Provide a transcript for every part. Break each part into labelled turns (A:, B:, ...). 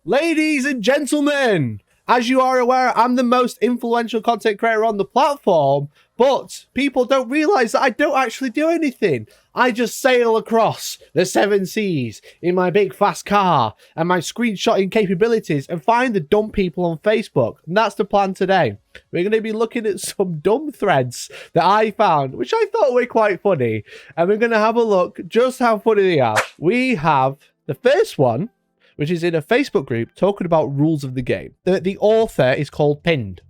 A: Ladies and gentlemen, as you are aware, I'm the most influential content creator on the platform, but people don't realize that I don't actually do anything. I just sail across the 7 seas in my big fast car and my screenshotting capabilities and find the dumb people on Facebook. And that's the plan today. We're going to be looking at some dumb threads that I found, which I thought were quite funny. And we're going to have a look just how funny they are. We have the first one, which is in a Facebook group talking about rules of the game. The author is called Pinned.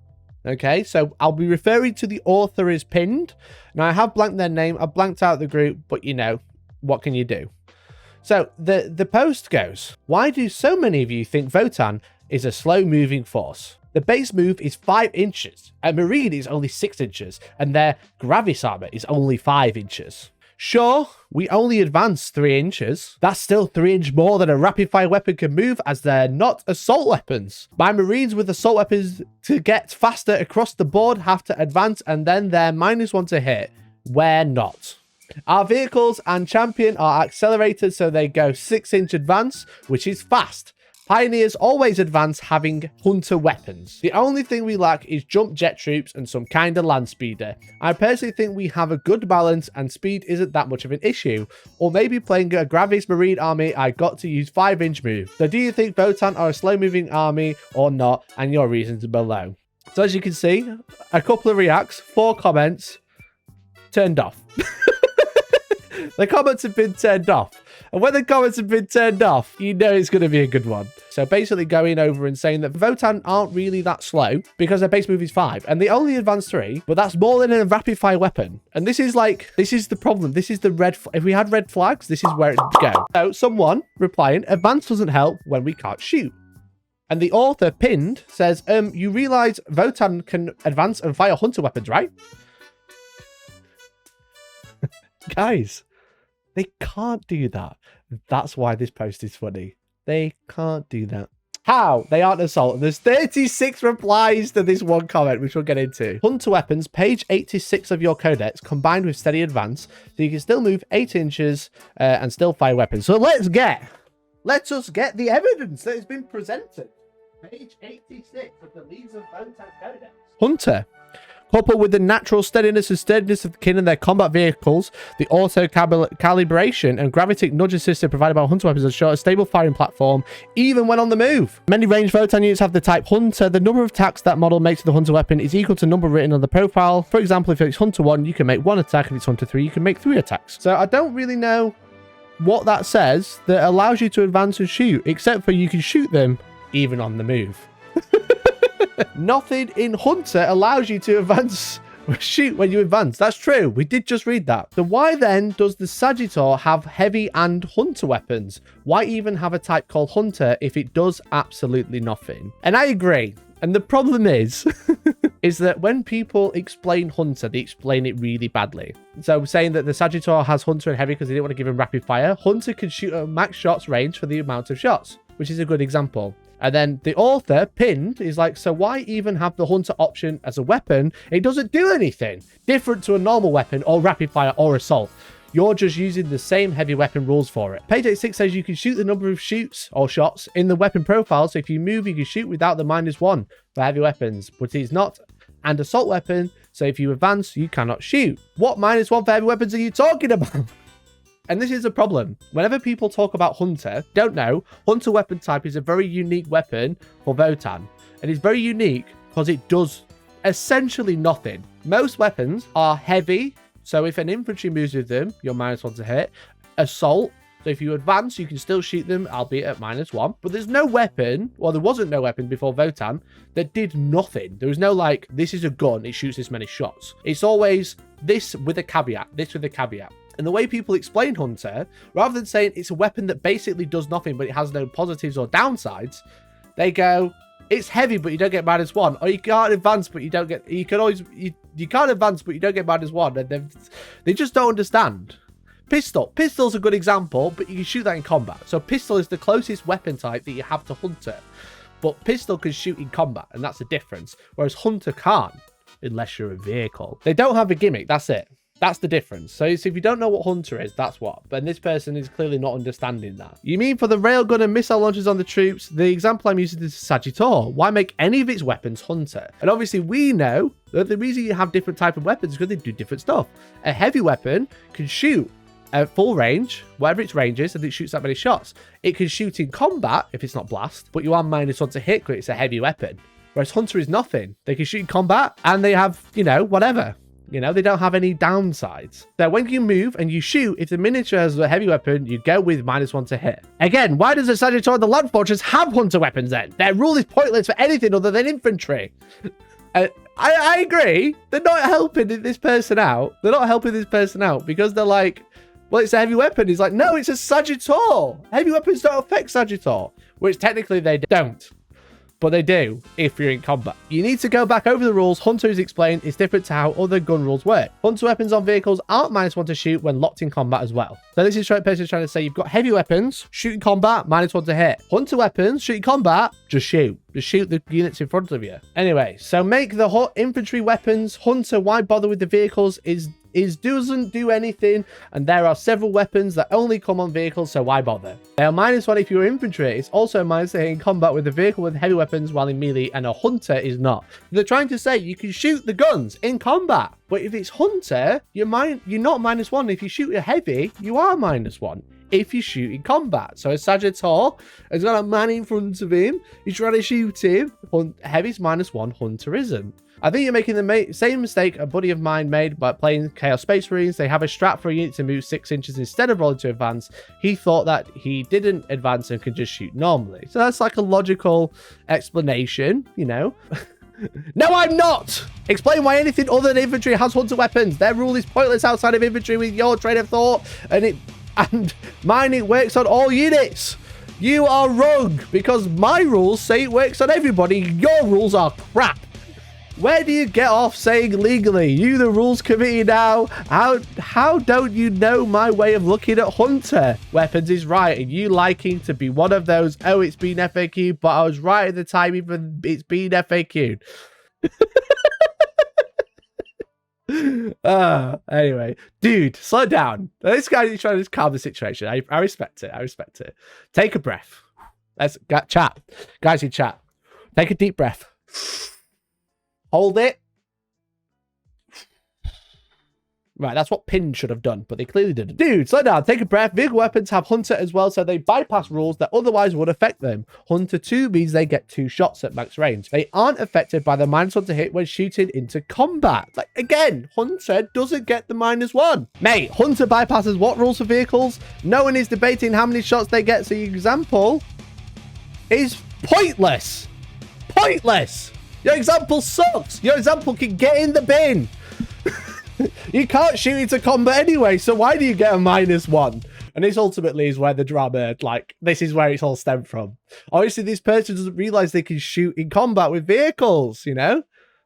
A: Okay, so I'll be referring to the author as Pinned. Now, I have blanked their name. I've blanked out the group, but you know, what can you do? So the post goes, why do so many of you think Votann is a slow-moving force? The base move is 5 inches, and Marine is only 6 inches, and their Gravis armor is only 5 inches. Sure, we only advance 3 inches. That's still 3 inches more than a rapid-fire weapon can move, as they're not assault weapons. My Marines with assault weapons to get faster across the board have to advance, and then they're -1 to hit. We're not. Our vehicles and champion are accelerated, so they go 6-inch advance, which is fast. Pioneers always advance having hunter weapons. The only thing we lack is jump jet troops and some kind of land speeder. I personally think we have a good balance and speed isn't that much of an issue. Or maybe playing a Gravis Marine army, I got to use 5-inch move. So do you think Votann are a slow moving army or not? And your reasons below. So as you can see, a couple of reacts, 4 comments, turned off. The comments have been turned off. And when the comments have been turned off, you know it's going to be a good one. So basically going over and saying that Votann aren't really that slow because their base move is 5 and they only advance 3, but that's more than a rapid fire weapon. And this is the problem. This is the red. If we had red flags, this is where it would go. So someone replying, advance doesn't help when we can't shoot. And the author Pinned says, you realize Votann can advance and fire hunter weapons, right? Guys. They can't do that. That's why this post is funny. They can't do that. How? They aren't assault. And there's 36 replies to this one comment, which we'll get into. Hunter weapons, page 86 of your codex, combined with steady advance, so you can still move 8 inches and still fire weapons. So let us get the evidence that has been presented. Page 86 of the Leagues of Votann codex. Hunter. Coupled with the natural steadiness and sturdiness of the kin and their combat vehicles, the auto-calibration and gravitic nudge assist provided by hunter weapons ensure a stable firing platform, even when on the move. Many ranged Votann units have the type Hunter. The number of attacks that model makes with the Hunter weapon is equal to the number written on the profile. For example, if it's Hunter 1, you can make 1 attack. If it's Hunter 3, you can make 3 attacks. So I don't really know what that says that allows you to advance and shoot, except for you can shoot them even on the move. Nothing in Hunter allows you to advance or shoot when you advance. That's true. We did just read that. So why then does the Sagittor have heavy and hunter weapons? Why even have a type called Hunter if it does absolutely nothing? And I agree. And the problem is, is that when people explain Hunter, they explain it really badly. So saying that the Sagittor has Hunter and heavy because they didn't want to give him rapid fire. Hunter can shoot at max shots range for the amount of shots, which is a good example. And then the author, Pinned, is like, so why even have the Hunter option as a weapon? It doesn't do anything different to a normal weapon or rapid fire or assault. You're just using the same heavy weapon rules for it. Page 86 says you can shoot the number of shoots or shots in the weapon profile. So if you move, you can shoot without the -1 for heavy weapons. But it's not an assault weapon. So if you advance, you cannot shoot. What -1 for heavy weapons are you talking about? And this is a problem. Whenever people talk about Hunter, don't know, Hunter weapon type is a very unique weapon for Votann. And it's very unique because it does essentially nothing. Most weapons are heavy. So if an infantry moves with them, you're -1 to hit. Assault. So if you advance, you can still shoot them, albeit at -1. But there's no weapon, or there wasn't no weapon before Votann, that did nothing. There was no like, this is a gun, it shoots this many shots. It's always this with a caveat, this with a caveat. And the way people explain Hunter, rather than saying it's a weapon that basically does nothing, but it has no positives or downsides, they go, it's heavy, but you don't get -1. Or you can't advance, but you don't get, you can't advance, but you don't get -1. And they just don't understand. Pistol's a good example, but you can shoot that in combat. So pistol is the closest weapon type that you have to Hunter. But pistol can shoot in combat, and that's the difference. Whereas Hunter can't, unless you're a vehicle. They don't have a gimmick, that's it. That's the difference. So if you don't know what Hunter is, that's what. But this person is clearly not understanding that. You mean for the railgun and missile launchers on the troops, the example I'm using is Sagittor. Why make any of its weapons Hunter? And obviously we know that the reason you have different type of weapons is because they do different stuff. A heavy weapon can shoot at full range, whatever its range is, and it shoots that many shots. It can shoot in combat if it's not blast, but you are -1 to hit because it's a heavy weapon. Whereas Hunter is nothing. They can shoot in combat and they have, you know, whatever. You know, they don't have any downsides. So when you move and you shoot, if the miniature has a heavy weapon, you go with -1 to hit. Again, why does the Sagittor and the Land Fortress have Hunter weapons then? Their rule is pointless for anything other than infantry. I agree. They're not helping this person out. They're not helping this person out because they're like, well, it's a heavy weapon. He's like, no, it's a Sagittor. Heavy weapons don't affect Sagittor, which technically they don't. But they do if you're in combat. You need to go back over the rules. Hunter is explained it's different to how other gun rules work. Hunter weapons on vehicles aren't -1 to shoot when locked in combat as well. So this is person trying to say you've got heavy weapons, shoot in combat, -1 to hit. Hunter weapons, shoot in combat, just shoot. Just shoot the units in front of you. Anyway, so make the infantry weapons Hunter. Why bother with the vehicles is doesn't do anything, and there are several weapons that only come on vehicles, so why bother? They are -1 if you're infantry. It's also -1 to hit in combat with a vehicle with heavy weapons while in melee, and a Hunter is not. They're trying to say you can shoot the guns in combat, but if it's Hunter, you're not -1. If you shoot a heavy, you are -1 if you shoot in combat. So a Sagittor has got a man in front of him, he's trying to shoot him. Heavy's -1, Hunter isn't. I think you're making the same mistake a buddy of mine made by playing Chaos Space Marines. They have a strat for a unit to move 6 inches instead of rolling to advance. He thought that he didn't advance and could just shoot normally. So that's like a logical explanation, you know. No, I'm not! Explain why anything other than infantry has Hunter weapons. Their rule is pointless outside of infantry with your train of thought, and mine, it works on all units. You are wrong, because my rules say it works on everybody. Your rules are crap. Where do you get off saying legally? You, the rules committee now. How don't you know my way of looking at Hunter weapons is right, and you liking to be one of those, oh, it's been FAQ, but I was right at the time even it's been FAQ. Anyway, dude, slow down. This guy is trying to calm the situation. I respect it. I respect it. Take a breath. Let's chat. Guys in chat, take a deep breath. Hold it. Right, that's what Pin should have done, but they clearly didn't. Dude, slow down, take a breath. Vehicle weapons have Hunter as well, so they bypass rules that otherwise would affect them. Hunter 2 means they get 2 shots at max range. They aren't affected by the -1 to hit when shooting into combat. Like, again, Hunter doesn't get the -1. Mate, Hunter bypasses what rules for vehicles? No one is debating how many shots they get, so your example is pointless. Pointless. Your example sucks. Your example can get in the bin. You can't shoot into combat anyway, so why do you get a -1? And this ultimately is where the drama, like, this is where it's all stemmed from. Obviously, this person doesn't realize they can shoot in combat with vehicles, you know?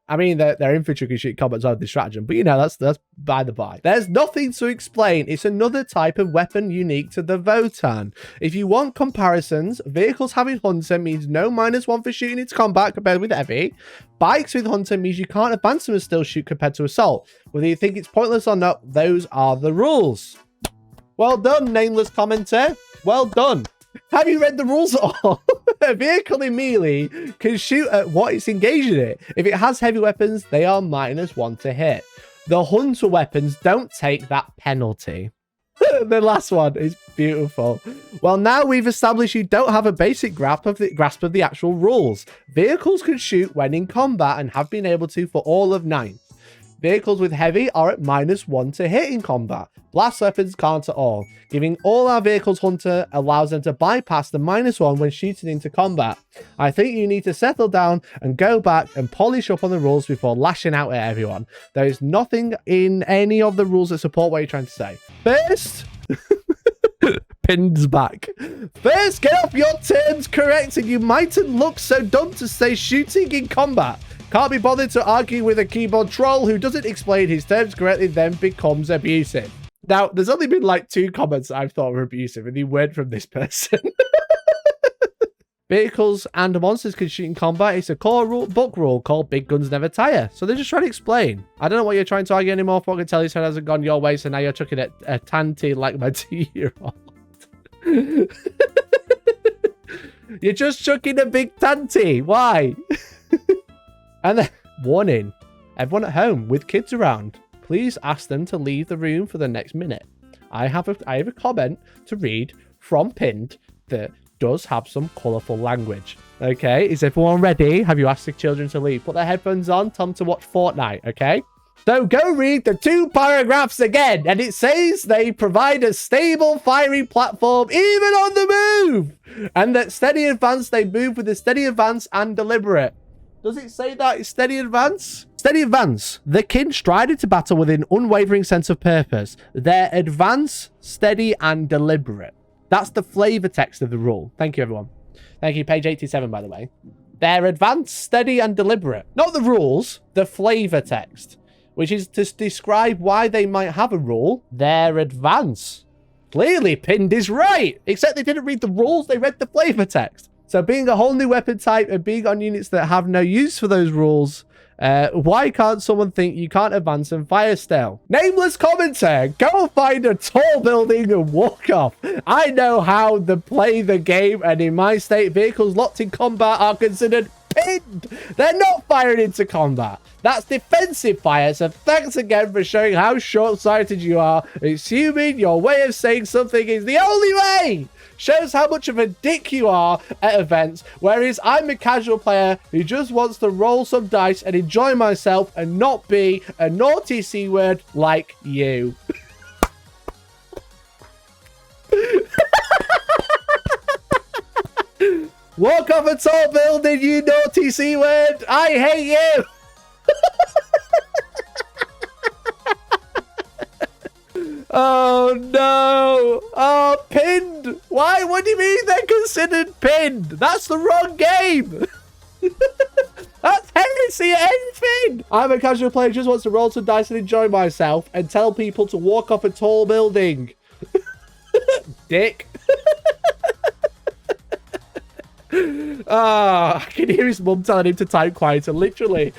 A: I mean, their infantry can shoot in combat as well with the stratagem, but you know, that's by the by. There's nothing to explain. It's another type of weapon unique to the Votan. If you want comparisons, vehicles having Hunter means no -1 for shooting into combat compared with heavy. Bikes with Hunter means you can't advance them and still shoot compared to assault. Whether you think it's pointless or not, those are the rules. Well done, nameless commenter. Well done. Have you read the rules at all? A vehicle in melee can shoot at what it's engaging in. If it has heavy weapons, they are -1 to hit. The Hunter weapons don't take that penalty. The last one is beautiful. Well, now we've established you don't have a basic grasp of the actual rules. Vehicles can shoot when in combat and have been able to for all of 9. Vehicles with heavy are at -1 to hit in combat. Blast weapons can't at all. Giving all our vehicles Hunter allows them to bypass the -1 when shooting into combat. I think you need to settle down and go back and polish up on the rules before lashing out at everyone. There is nothing in any of the rules that support what you're trying to say. First... Pins back. First, get off your terms correct, and you mightn't look so dumb to say shooting in combat. Can't be bothered to argue with a keyboard troll who doesn't explain his terms correctly, then becomes abusive. Now, there's only been like 2 comments I've thought were abusive, and they weren't from this person. Vehicles and monsters can shoot in combat. It's a core book rule called Big Guns Never Tire. So they're just trying to explain. I don't know what you're trying to argue anymore. What I can tell you, so it hasn't gone your way. So now you're chucking a tanty like my 2-year-old. You're just chucking a big tanty. Why? And then, warning. Everyone at home with kids around, please ask them to leave the room for the next minute. I have a comment to read from Pinned that does have some colourful language. Okay, is everyone ready? Have you asked the children to leave? Put their headphones on, tell them to watch Fortnite, okay? So go read the 2 paragraphs again, and it says they provide a stable firing platform even on the move, and that steady advance, they move with a steady advance and deliberate. Does it say that it's steady advance? Steady advance. The kin stride into battle with an unwavering sense of purpose. Their advance, steady, and deliberate. That's the flavor text of the rule. Thank you, everyone. Thank you. Page 87, by the way. Their advance, steady, and deliberate. Not the rules, the flavor text, which is to describe why they might have a rule. Their advance. Clearly, Pinned is right. Except they didn't read the rules, they read the flavor text. So being a whole new weapon type and being on units that have no use for those rules, why can't someone think you can't advance and fire still? Nameless commenter, go find a tall building and walk off. I know how to play the game, and in my state, vehicles locked in combat are considered pinned. They're not firing into combat. That's defensive fire, so thanks again for showing how short-sighted you are, assuming your way of saying something is the only way. Shows how much of a dick you are at events, whereas I'm a casual player who just wants to roll some dice and enjoy myself and not be a naughty C word like you. Walk off a tall building, you naughty C word. I hate you. Oh no! Oh, pinned! Why? What do you mean they're considered pinned? That's the wrong game! That's heresy at anything! I'm a casual player who just wants to roll some dice and enjoy myself and tell people to walk off a tall building. Dick. I can hear his mum telling him to type quieter. Literally.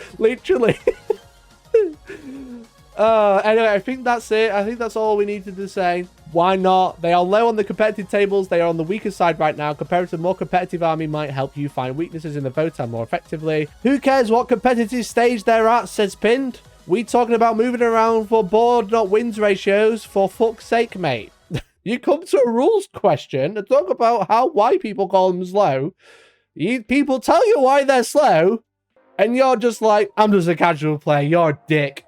A: Anyway, I think that's it. I think that's all we needed to say. Why not? They are low on the competitive tables. They are on the weaker side right now. Compared to a more competitive army might help you find weaknesses in the Votan more effectively. Who cares what competitive stage they're at, says Pinned. We talking about moving around for board, not wins ratios. For fuck's sake, mate. You come to a rules question and talk about why people call them slow. People tell you why they're slow, and you're just like, I'm just a casual player. You're a dick.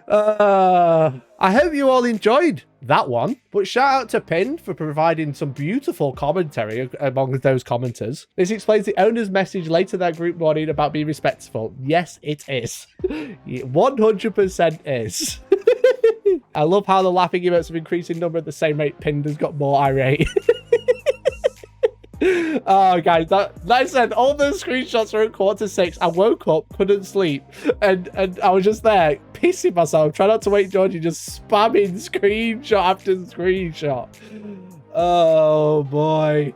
A: I hope you all enjoyed that one, but shout out to Pinned for providing some beautiful commentary among those commenters. This explains the owner's message later that group warning about being respectful. Yes, it is. 100% is. I love how the laughing emotes have increased in number at the same rate Pinned has got more irate. Oh, guys, that said, all those screenshots were at 5:45. I woke up, couldn't sleep, and I was just there pissing myself, trying not to wake Georgie, just spamming screenshot after screenshot. Oh boy,